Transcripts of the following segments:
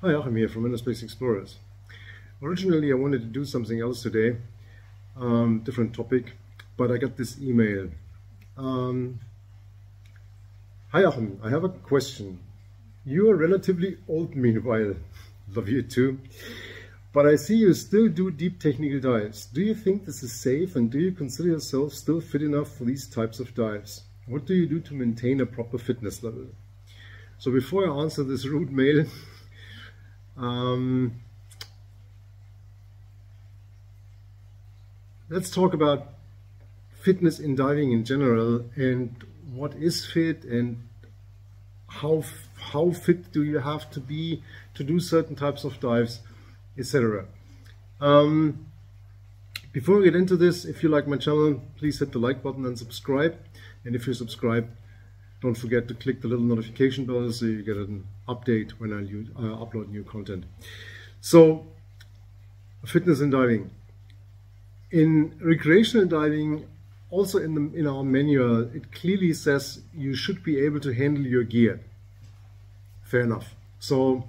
Hi, Achim here from InnerSpace Explorers. Originally, I wanted to do something else today, different topic, but I got this email. Hi, Achim, I have a question. You are relatively old meanwhile, love you too, but I see you still do deep technical dives. Do you think this is safe, and do you consider yourself still fit enough for these types of dives? What do you do to maintain a proper fitness level? So before I answer this rude mail, let's talk about fitness in diving in general, and what is fit, and how fit do you have to be to do certain types of dives, etc. Before we get into this, if you like my channel, please hit the like button and subscribe. And if you subscribe, don't forget to click the little notification bell so you get an update when I upload new content. So, fitness in diving. In recreational diving, also in our manual, it clearly says you should be able to handle your gear. Fair enough. So,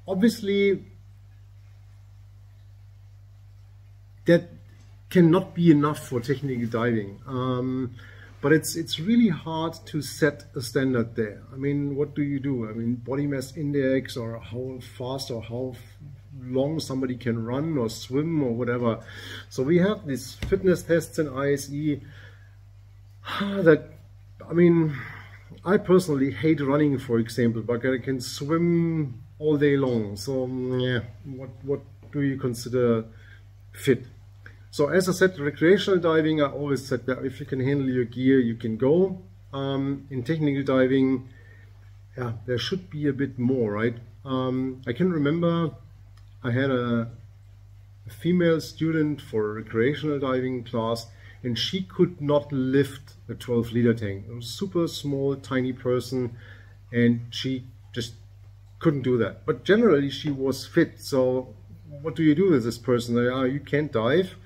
obviously, that cannot be enough for technical diving, but it's really hard to set a standard there. I mean, what do you do? I mean, body mass index, or how fast or how long somebody can run or swim or whatever. So we have these fitness tests in ISE that, I mean, I personally hate running, for example, but I can swim all day long. So yeah, what do you consider fit? So as I said, recreational diving, I always said that if you can handle your gear, you can go. In technical diving, yeah, there should be a bit more, right? I can remember I had a female student for a recreational diving class, and she could not lift a 12-liter tank. It was a super small, tiny person, and she just couldn't do that. But generally, she was fit. So what do you do with this person? You can't dive.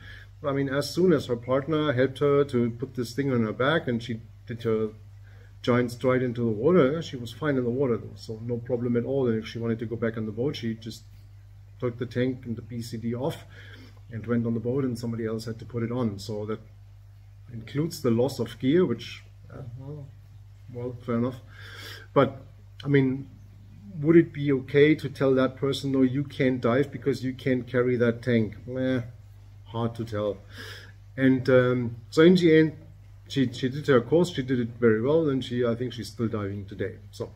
I mean, as soon as her partner helped her to put this thing on her back and she did her giant stride into the water, she was fine in the water, so no problem at all. And if she wanted to go back on the boat, she just took the tank and the BCD off and went on the boat, and somebody else had to put it on. So that includes the loss of gear, which, well, fair enough. But, I mean, would it be okay to tell that person, no, you can't dive because you can't carry that tank? Hard to tell. And so in the end, she did her course, she did it very well, and I think she's still diving today. So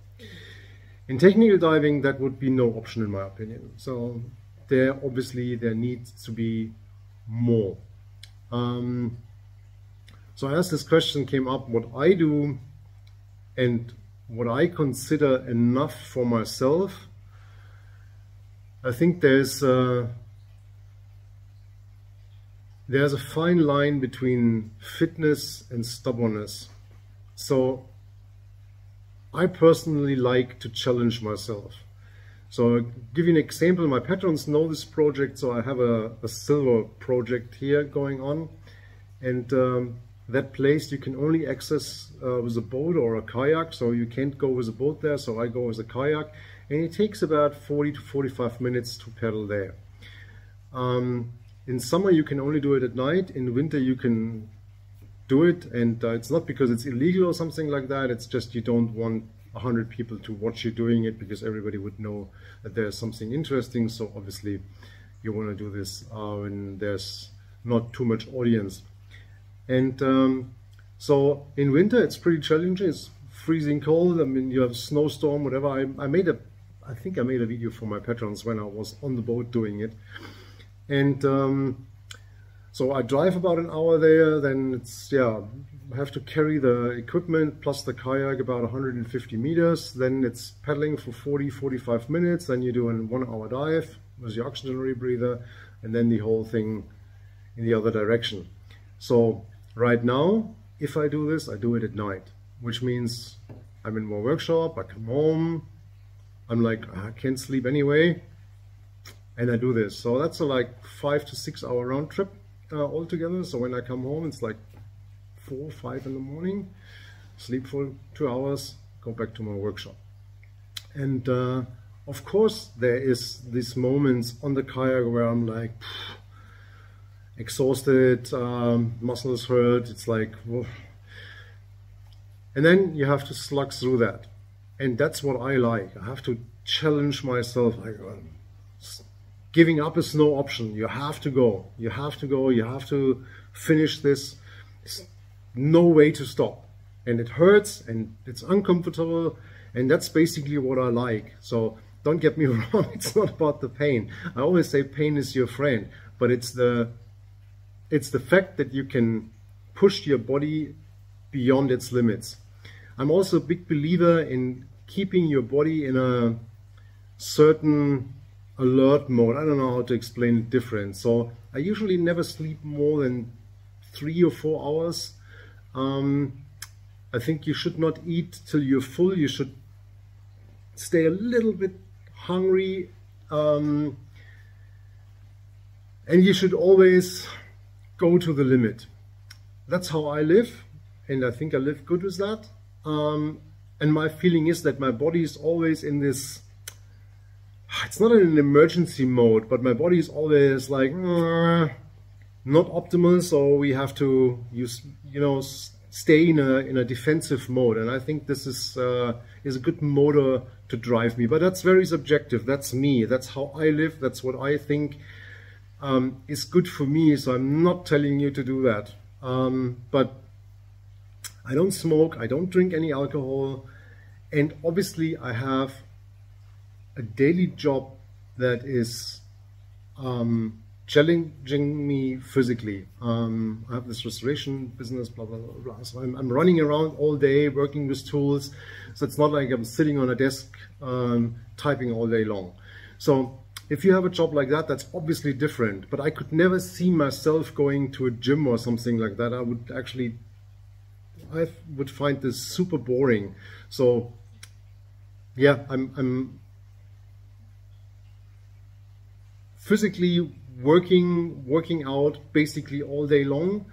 in technical diving, that would be no option in my opinion. So obviously there needs to be more. So as this question came up, what I do and what I consider enough for myself, I think there's a fine line between fitness and stubbornness. So I personally like to challenge myself. So I'll give you an example. My patrons know this project. So I have a silver project here going on. And that place you can only access with a boat or a kayak. So you can't go with a boat there. So I go with a kayak. And it takes about 40 to 45 minutes to paddle there. In summer, you can only do it at night. In winter, you can do it, and it's not because it's illegal or something like that. It's just you don't want 100 people to watch you doing it, because everybody would know that there's something interesting. So obviously, you want to do this when there's not too much audience. And so in winter, it's pretty challenging. It's freezing cold. I mean, you have a snowstorm, whatever. I think I made a video for my patrons when I was on the boat doing it. And so I drive about an hour there, then it's, yeah, I have to carry the equipment plus the kayak about 150 meters, then it's paddling for 40-45 minutes, then you do a 1-hour dive with your oxygen rebreather, and then the whole thing in the other direction. So right now, if I do this, I do it at night, which means I'm in my workshop, I come home, I'm like, I can't sleep anyway, and I do this. So that's a like 5 to 6 hour round trip altogether. So when I come home, it's like 4 or 5 in the morning, sleep for 2 hours, go back to my workshop. And of course, there is these moments on the kayak where I'm like exhausted, muscles hurt. It's like, whoa. And then you have to slug through that. And that's what I like. I have to challenge myself. Like, giving up is no option. You have to go. You have to go. You have to finish this. There's no way to stop. And it hurts and it's uncomfortable. And that's basically what I like. So don't get me wrong. It's not about the pain. I always say pain is your friend. But it's the fact that you can push your body beyond its limits. I'm also a big believer in keeping your body in a certain alert mode. I don't know how to explain it different. So I usually never sleep more than 3 or 4 hours. I think you should not eat till you're full. You should stay a little bit hungry. And you should always go to the limit. That's how I live. And I think I live good with that. And my feeling is that my body is always in this, it's not in an emergency mode, but my body is always like, not optimal. So we have to stay in a defensive mode. And I think this is a good motor to drive me, but that's very subjective. That's me. That's how I live. That's what I think is good for me. So I'm not telling you to do that. But I don't smoke, I don't drink any alcohol, and obviously I have a daily job that is challenging me physically. I have this restoration business, blah, blah, blah, blah. So I'm running around all day working with tools. So it's not like I'm sitting on a desk typing all day long. So if you have a job like that, that's obviously different. But I could never see myself going to a gym or something like that. I would find this super boring. So yeah, I'm physically working out basically all day long.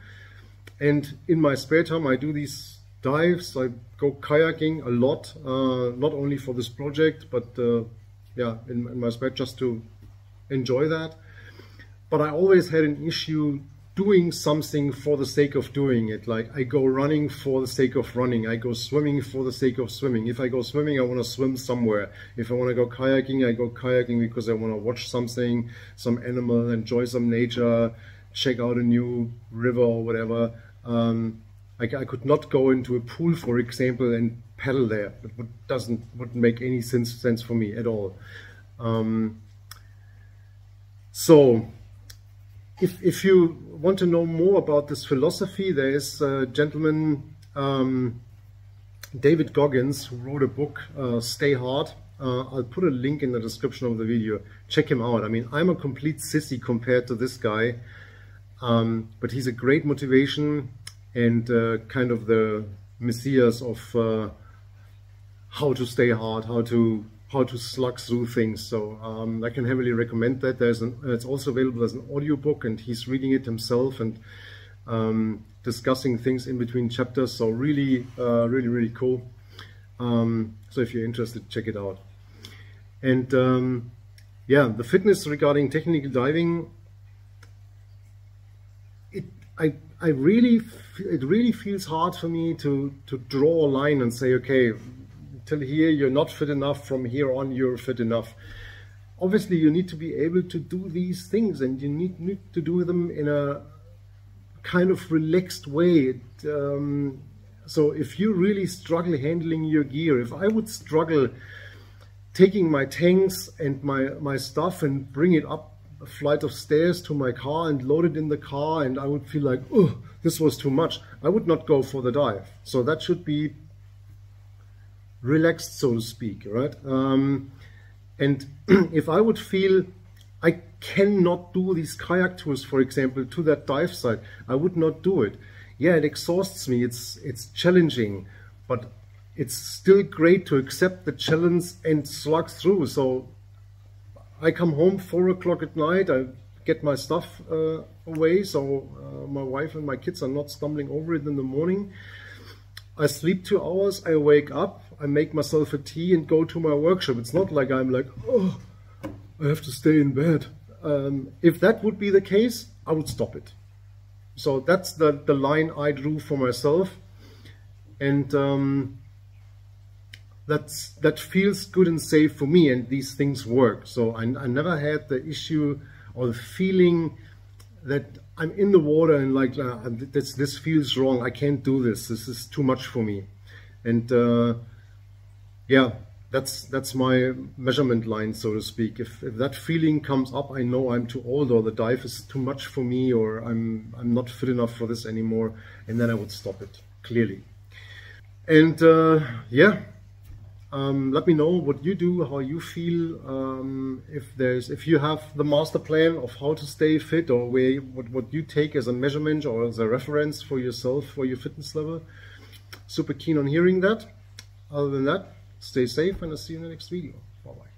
And in my spare time, I do these dives. I go kayaking a lot, not only for this project, but yeah, in my spare just to enjoy that. But I always had an issue doing something for the sake of doing it. Like I go running for the sake of running. I go swimming for the sake of swimming. If I go swimming, I want to swim somewhere. If I want to go kayaking, I go kayaking because I want to watch something, some animal, enjoy some nature, check out a new river or whatever. I could not go into a pool, for example, and paddle there. It wouldn't make any sense for me at all. So if you want to know more about this philosophy, there is a gentleman, David Goggins, who wrote a book, Stay Hard. I'll put a link in the description of the video. Check him out. I mean, I'm a complete sissy compared to this guy, but he's a great motivation and kind of the messiahs of how to stay hard, how to slug through things. So I can heavily recommend that. It's also available as an audiobook, and he's reading it himself and discussing things in between chapters. So really, really cool. So if you're interested, check it out. And yeah, the fitness regarding technical diving, it really feels hard for me to draw a line and say, okay, till here you're not fit enough, from here on you're fit enough. Obviously you need to be able to do these things, and you need to do them in a kind of relaxed way. So if you really struggle handling your gear, if I would struggle taking my tanks and my stuff and bring it up a flight of stairs to my car and load it in the car, and I would feel like, oh, this was too much, I would not go for the dive. So that should be relaxed, so to speak, right? And if I would feel I cannot do these kayak tours, for example, to that dive site, I would not do it. Yeah, it exhausts me, it's challenging, but it's still great to accept the challenge and slug through. So I come home 4 o'clock at night, I get my stuff away, so my wife and my kids are not stumbling over it in the morning. I sleep 2 hours, I wake up, I make myself a tea and go to my workshop. It's not like I'm like, oh, I have to stay in bed. If that would be the case, I would stop it. So that's the line I drew for myself. And that feels good and safe for me, and these things work. So I never had the issue or the feeling that I'm in the water and like this feels wrong. I can't do this. This is too much for me. And yeah, that's my measurement line, so to speak. If that feeling comes up, I know I'm too old, or the dive is too much for me, or I'm not fit enough for this anymore, and then I would stop it clearly. And yeah. Let me know what you do, how you feel, if you have the master plan of how to stay fit, or what you take as a measurement or as a reference for yourself, for your fitness level. Super keen on hearing that. Other than that, stay safe, and I'll see you in the next video. Bye-bye.